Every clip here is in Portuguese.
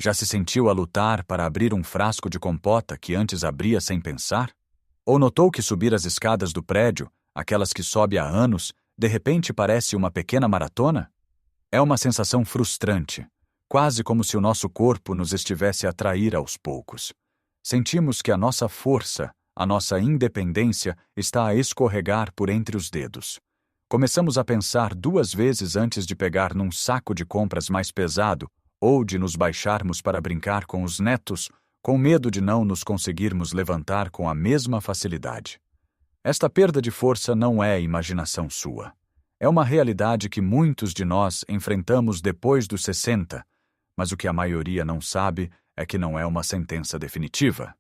Já se sentiu a lutar para abrir um frasco de compota que antes abria sem pensar? Ou notou que subir as escadas do prédio, aquelas que sobe há anos, de repente parece uma pequena maratona? É uma sensação frustrante, quase como se o nosso corpo nos estivesse a trair aos poucos. Sentimos que a nossa força, a nossa independência está a escorregar por entre os dedos. Começamos a pensar 2 vezes antes de pegar num saco de compras mais pesado ou de nos baixarmos para brincar com os netos, com medo de não nos conseguirmos levantar com a mesma facilidade. Esta perda de força não é imaginação sua. É uma realidade que muitos de nós enfrentamos depois dos 60, mas o que a maioria não sabe é que não é uma sentença definitiva.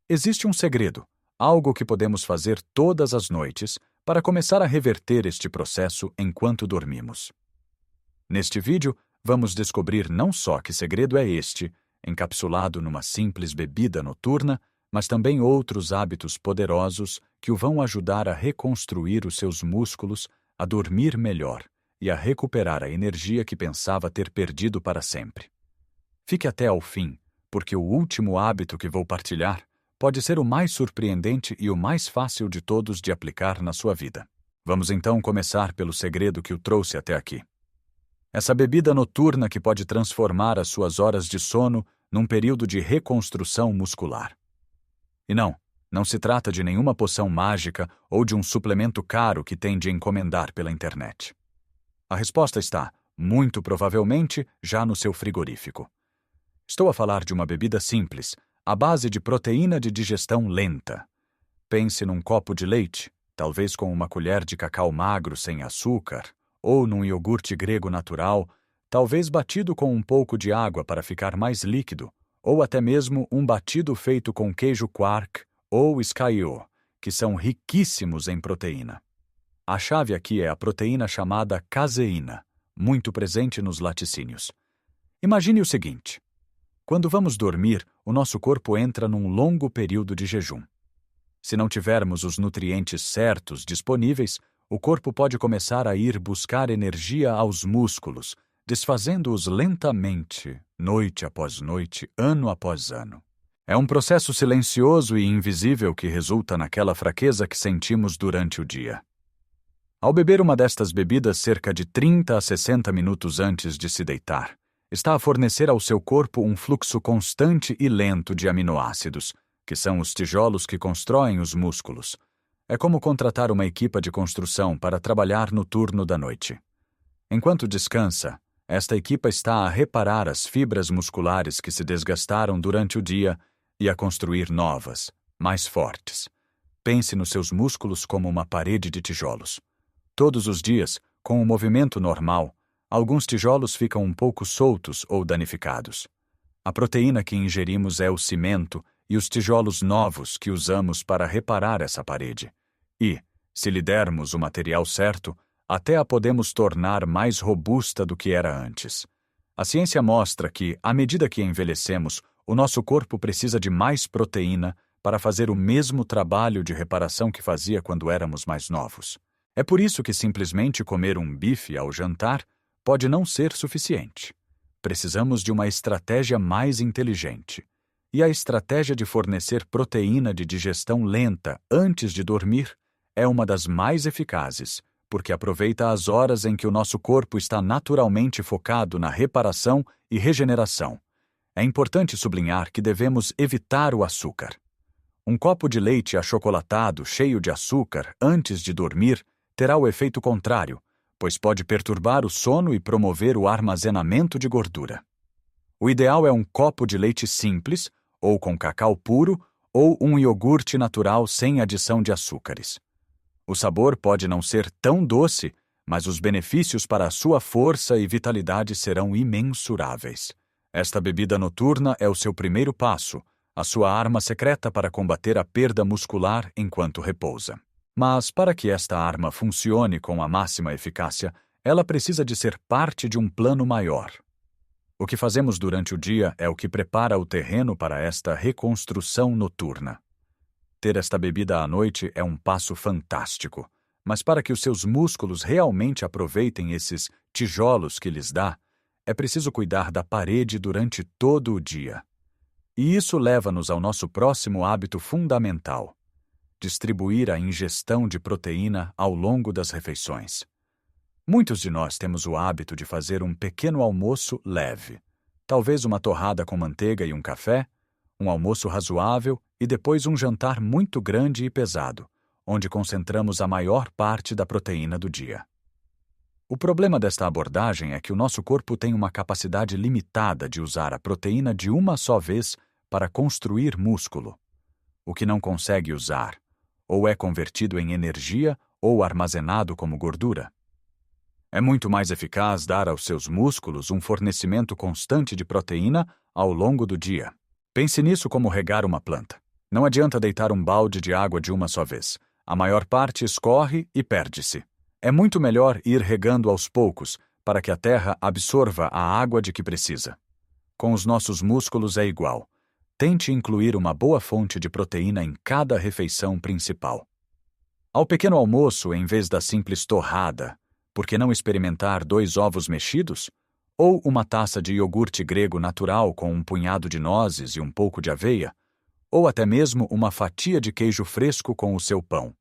Existe um segredo, algo que podemos fazer todas as noites para começar a reverter este processo enquanto dormimos. Neste vídeo, vamos descobrir não só que segredo é este, encapsulado numa simples bebida noturna, mas também outros hábitos poderosos que o vão ajudar a reconstruir os seus músculos, a dormir melhor e a recuperar a energia que pensava ter perdido para sempre. Fique até ao fim, porque o último hábito que vou partilhar pode ser o mais surpreendente e o mais fácil de todos de aplicar na sua vida. Vamos então começar pelo segredo que o trouxe até aqui. Essa bebida noturna que pode transformar as suas horas de sono num período de reconstrução muscular. E não se trata de nenhuma poção mágica ou de um suplemento caro que tem de encomendar pela internet. A resposta está, muito provavelmente, já no seu frigorífico. Estou a falar de uma bebida simples, à base de proteína de digestão lenta. Pense num copo de leite, talvez com uma colher de cacau magro sem açúcar, ou num iogurte grego natural, talvez batido com um pouco de água para ficar mais líquido, ou até mesmo um batido feito com queijo quark ou escaiô, que são riquíssimos em proteína. A chave aqui é a proteína chamada caseína, muito presente nos laticínios. Imagine o seguinte: quando vamos dormir, o nosso corpo entra num longo período de jejum. Se não tivermos os nutrientes certos disponíveis, o corpo pode começar a ir buscar energia aos músculos, desfazendo-os lentamente, noite após noite, ano após ano. É um processo silencioso e invisível que resulta naquela fraqueza que sentimos durante o dia. Ao beber uma destas bebidas cerca de 30 a 60 minutos antes de se deitar, está a fornecer ao seu corpo um fluxo constante e lento de aminoácidos, que são os tijolos que constroem os músculos. É como contratar uma equipe de construção para trabalhar no turno da noite. Enquanto descansa, esta equipe está a reparar as fibras musculares que se desgastaram durante o dia e a construir novas, mais fortes. Pense nos seus músculos como uma parede de tijolos. Todos os dias, com o movimento normal, alguns tijolos ficam um pouco soltos ou danificados. A proteína que ingerimos é o cimento e os tijolos novos que usamos para reparar essa parede. E, se lhe dermos o material certo, até a podemos tornar mais robusta do que era antes. A ciência mostra que, à medida que envelhecemos, o nosso corpo precisa de mais proteína para fazer o mesmo trabalho de reparação que fazia quando éramos mais novos. É por isso que simplesmente comer um bife ao jantar pode não ser suficiente. Precisamos de uma estratégia mais inteligente. E a estratégia de fornecer proteína de digestão lenta antes de dormir é uma das mais eficazes, porque aproveita as horas em que o nosso corpo está naturalmente focado na reparação e regeneração. É importante sublinhar que devemos evitar o açúcar. Um copo de leite achocolatado cheio de açúcar antes de dormir terá o efeito contrário, pois pode perturbar o sono e promover o armazenamento de gordura. O ideal é um copo de leite simples, ou com cacau puro, ou um iogurte natural sem adição de açúcares. O sabor pode não ser tão doce, mas os benefícios para a sua força e vitalidade serão imensuráveis. Esta bebida noturna é o seu primeiro passo, a sua arma secreta para combater a perda muscular enquanto repousa. Mas, para que esta arma funcione com a máxima eficácia, ela precisa de ser parte de um plano maior. O que fazemos durante o dia é o que prepara o terreno para esta reconstrução noturna. Ter esta bebida à noite é um passo fantástico, mas para que os seus músculos realmente aproveitem esses tijolos que lhes dá, é preciso cuidar da parede durante todo o dia. E isso leva-nos ao nosso próximo hábito fundamental: distribuir a ingestão de proteína ao longo das refeições. Muitos de nós temos o hábito de fazer um pequeno almoço leve, talvez uma torrada com manteiga e um café, um almoço razoável e depois um jantar muito grande e pesado, onde concentramos a maior parte da proteína do dia. O problema desta abordagem é que o nosso corpo tem uma capacidade limitada de usar a proteína de uma só vez para construir músculo. O que não consegue usar, ou é convertido em energia ou armazenado como gordura. É muito mais eficaz dar aos seus músculos um fornecimento constante de proteína ao longo do dia. Pense nisso como regar uma planta. Não adianta deitar um balde de água de uma só vez. A maior parte escorre e perde-se. É muito melhor ir regando aos poucos, para que a terra absorva a água de que precisa. Com os nossos músculos é igual. Tente incluir uma boa fonte de proteína em cada refeição principal. Ao pequeno almoço, em vez da simples torrada, por que não experimentar 2 ovos mexidos? Ou uma taça de iogurte grego natural com um punhado de nozes e um pouco de aveia? Ou até mesmo uma fatia de queijo fresco com o seu pão.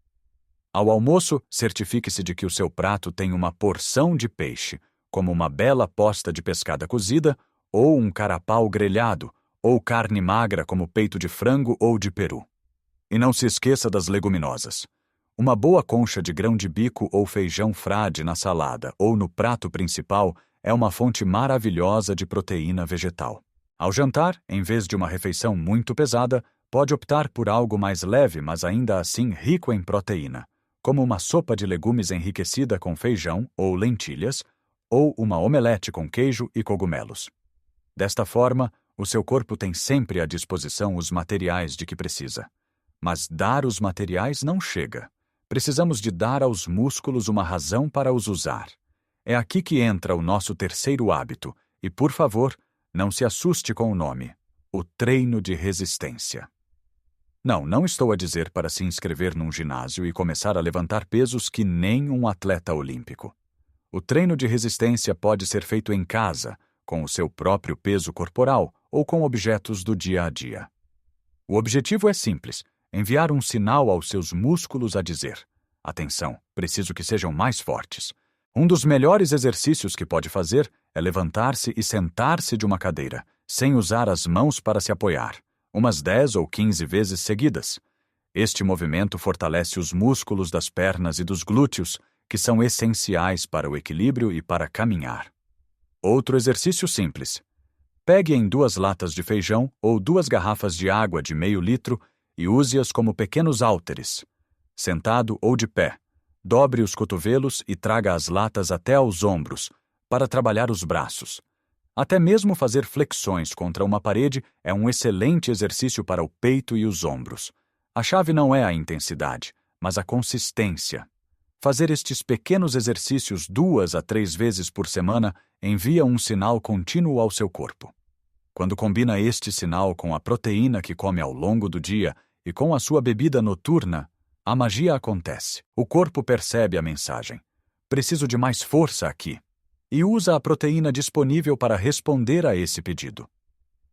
Ao almoço, certifique-se de que o seu prato tem uma porção de peixe, como uma bela posta de pescada cozida, ou um carapau grelhado, ou carne magra como peito de frango ou de peru. E não se esqueça das leguminosas. Uma boa concha de grão de bico ou feijão frade na salada ou no prato principal é uma fonte maravilhosa de proteína vegetal. Ao jantar, em vez de uma refeição muito pesada, pode optar por algo mais leve, mas ainda assim rico em proteína, como uma sopa de legumes enriquecida com feijão ou lentilhas, ou uma omelete com queijo e cogumelos. Desta forma, o seu corpo tem sempre à disposição os materiais de que precisa. Mas dar os materiais não chega. Precisamos de dar aos músculos uma razão para os usar. É aqui que entra o nosso terceiro hábito, e, por favor, não se assuste com o nome: o treino de resistência. Não estou a dizer para se inscrever num ginásio e começar a levantar pesos que nem um atleta olímpico. O treino de resistência pode ser feito em casa, com o seu próprio peso corporal ou com objetos do dia a dia. O objetivo é simples: enviar um sinal aos seus músculos a dizer: atenção, preciso que sejam mais fortes. Um dos melhores exercícios que pode fazer é levantar-se e sentar-se de uma cadeira, sem usar as mãos para se apoiar, umas 10 ou 15 vezes seguidas. Este movimento fortalece os músculos das pernas e dos glúteos, que são essenciais para o equilíbrio e para caminhar. Outro exercício simples. Pegue em 2 latas de feijão ou 2 garrafas de água de meio litro e use-as como pequenos hálteres. Sentado ou de pé, dobre os cotovelos e traga as latas até aos ombros, para trabalhar os braços. Até mesmo fazer flexões contra uma parede é um excelente exercício para o peito e os ombros. A chave não é a intensidade, mas a consistência. Fazer estes pequenos exercícios 2 a 3 vezes por semana envia um sinal contínuo ao seu corpo. Quando combina este sinal com a proteína que come ao longo do dia e com a sua bebida noturna, a magia acontece. O corpo percebe a mensagem: preciso de mais força aqui. E usa a proteína disponível para responder a esse pedido.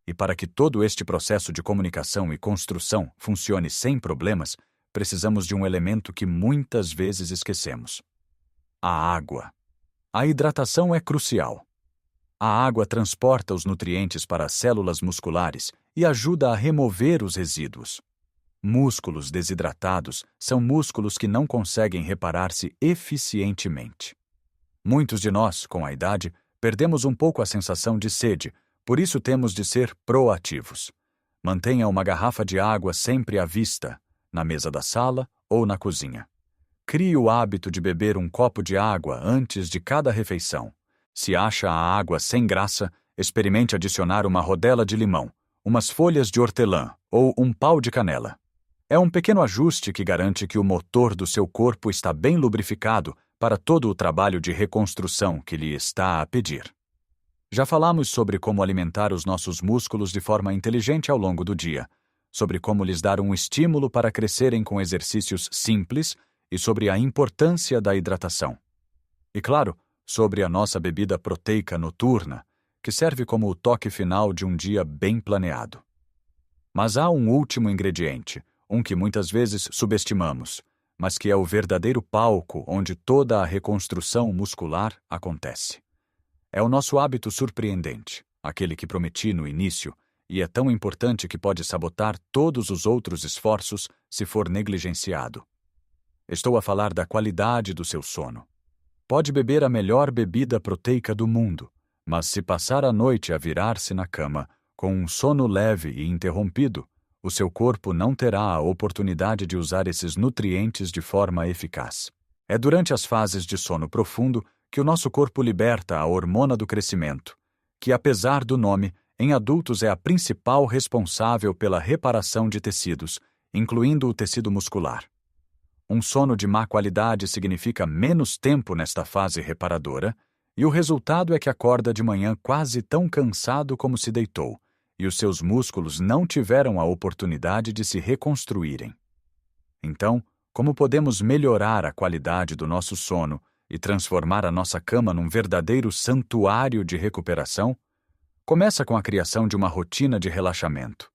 E para que todo este processo de comunicação e construção funcione sem problemas, precisamos de um elemento que muitas vezes esquecemos: a água. A hidratação é crucial. A água transporta os nutrientes para as células musculares e ajuda a remover os resíduos. Músculos desidratados são músculos que não conseguem reparar-se eficientemente. Muitos de nós, com a idade, perdemos um pouco a sensação de sede, por isso temos de ser proativos. Mantenha uma garrafa de água sempre à vista, na mesa da sala ou na cozinha. Crie o hábito de beber um copo de água antes de cada refeição. Se acha a água sem graça, experimente adicionar uma rodela de limão, umas folhas de hortelã ou um pau de canela. É um pequeno ajuste que garante que o motor do seu corpo está bem lubrificado para todo o trabalho de reconstrução que lhe está a pedir. Já falamos sobre como alimentar os nossos músculos de forma inteligente ao longo do dia, sobre como lhes dar um estímulo para crescerem com exercícios simples e sobre a importância da hidratação. E claro, sobre a nossa bebida proteica noturna, que serve como o toque final de um dia bem planeado. Mas há um último ingrediente, um que muitas vezes subestimamos, mas que é o verdadeiro palco onde toda a reconstrução muscular acontece. É o nosso hábito surpreendente, aquele que prometi no início, e é tão importante que pode sabotar todos os outros esforços se for negligenciado. Estou a falar da qualidade do seu sono. Pode beber a melhor bebida proteica do mundo, mas se passar a noite a virar-se na cama com um sono leve e interrompido, o seu corpo não terá a oportunidade de usar esses nutrientes de forma eficaz. É durante as fases de sono profundo que o nosso corpo liberta a hormona do crescimento, que, apesar do nome, em adultos é a principal responsável pela reparação de tecidos, incluindo o tecido muscular. Um sono de má qualidade significa menos tempo nesta fase reparadora, e o resultado é que acorda de manhã quase tão cansado como se deitou, e os seus músculos não tiveram a oportunidade de se reconstruírem. Então, como podemos melhorar a qualidade do nosso sono e transformar a nossa cama num verdadeiro santuário de recuperação? Começa com a criação de uma rotina de relaxamento.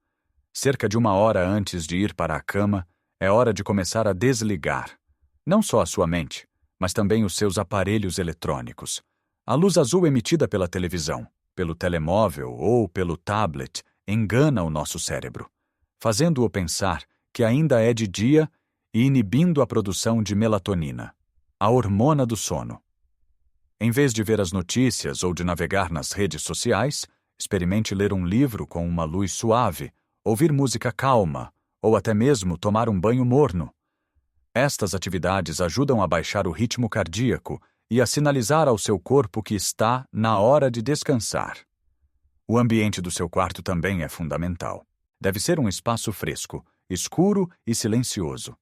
Cerca de 1 hora antes de ir para a cama, é hora de começar a desligar, não só a sua mente, mas também os seus aparelhos eletrônicos. A luz azul emitida pela televisão, pelo telemóvel ou pelo tablet engana o nosso cérebro, fazendo-o pensar que ainda é de dia e inibindo a produção de melatonina, a hormona do sono. Em vez de ver as notícias ou de navegar nas redes sociais, experimente ler um livro com uma luz suave, ouvir música calma, ou até mesmo tomar um banho morno. Estas atividades ajudam a baixar o ritmo cardíaco e a sinalizar ao seu corpo que está na hora de descansar. O ambiente do seu quarto também é fundamental. Deve ser um espaço fresco, escuro e silencioso.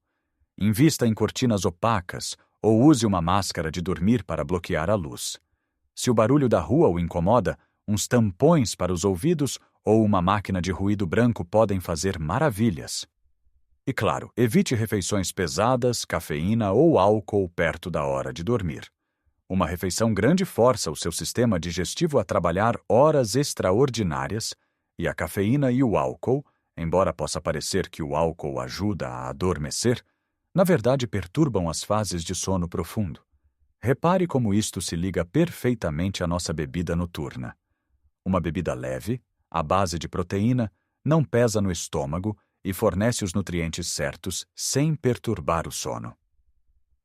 Invista em cortinas opacas ou use uma máscara de dormir para bloquear a luz. Se o barulho da rua o incomoda, uns tampões para os ouvidos ou uma máquina de ruído branco podem fazer maravilhas. E claro, evite refeições pesadas, cafeína ou álcool perto da hora de dormir. Uma refeição grande força o seu sistema digestivo a trabalhar horas extraordinárias, e a cafeína e o álcool, embora possa parecer que o álcool ajuda a adormecer, na verdade perturbam as fases de sono profundo. Repare como isto se liga perfeitamente à nossa bebida noturna. Uma bebida leve, à base de proteína, não pesa no estômago e fornece os nutrientes certos sem perturbar o sono.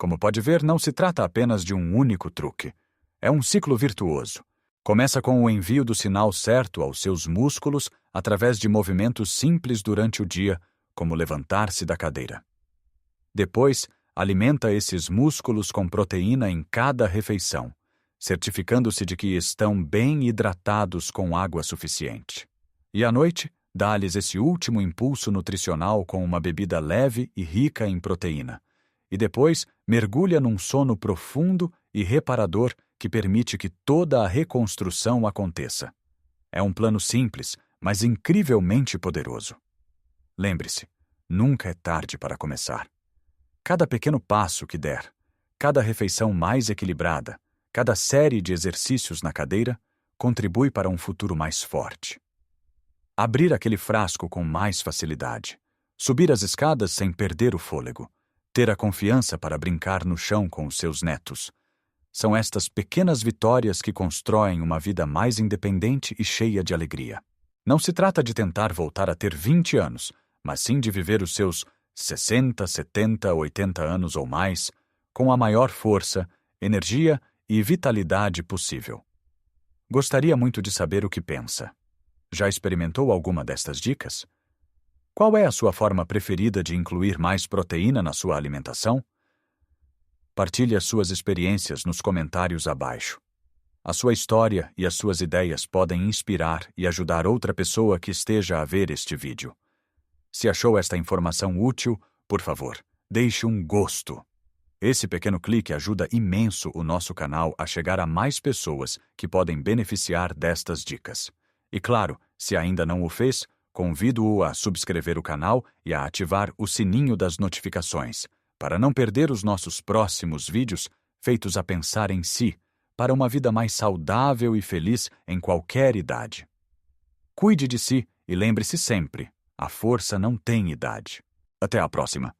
Como pode ver, não se trata apenas de um único truque. É um ciclo virtuoso. Começa com o envio do sinal certo aos seus músculos através de movimentos simples durante o dia, como levantar-se da cadeira. Depois, alimenta esses músculos com proteína em cada refeição, certificando-se de que estão bem hidratados com água suficiente. E à noite, dá-lhes esse último impulso nutricional com uma bebida leve e rica em proteína. E depois, mergulha num sono profundo e reparador que permite que toda a reconstrução aconteça. É um plano simples, mas incrivelmente poderoso. Lembre-se, nunca é tarde para começar. Cada pequeno passo que der, cada refeição mais equilibrada, cada série de exercícios na cadeira, contribui para um futuro mais forte. Abrir aquele frasco com mais facilidade, subir as escadas sem perder o fôlego, ter a confiança para brincar no chão com os seus netos. São estas pequenas vitórias que constroem uma vida mais independente e cheia de alegria. Não se trata de tentar voltar a ter 20 anos, mas sim de viver os seus 60, 70, 80 anos ou mais, com a maior força, energia e vitalidade possível. Gostaria muito de saber o que pensa. Já experimentou alguma destas dicas? Qual é a sua forma preferida de incluir mais proteína na sua alimentação? Partilhe as suas experiências nos comentários abaixo. A sua história e as suas ideias podem inspirar e ajudar outra pessoa que esteja a ver este vídeo. Se achou esta informação útil, por favor, deixe um gosto. Esse pequeno clique ajuda imenso o nosso canal a chegar a mais pessoas que podem beneficiar destas dicas. E claro, se ainda não o fez, convido-o a subscrever o canal e a ativar o sininho das notificações, para não perder os nossos próximos vídeos feitos a pensar em si, para uma vida mais saudável e feliz em qualquer idade. Cuide de si e lembre-se sempre: a força não tem idade. Até a próxima!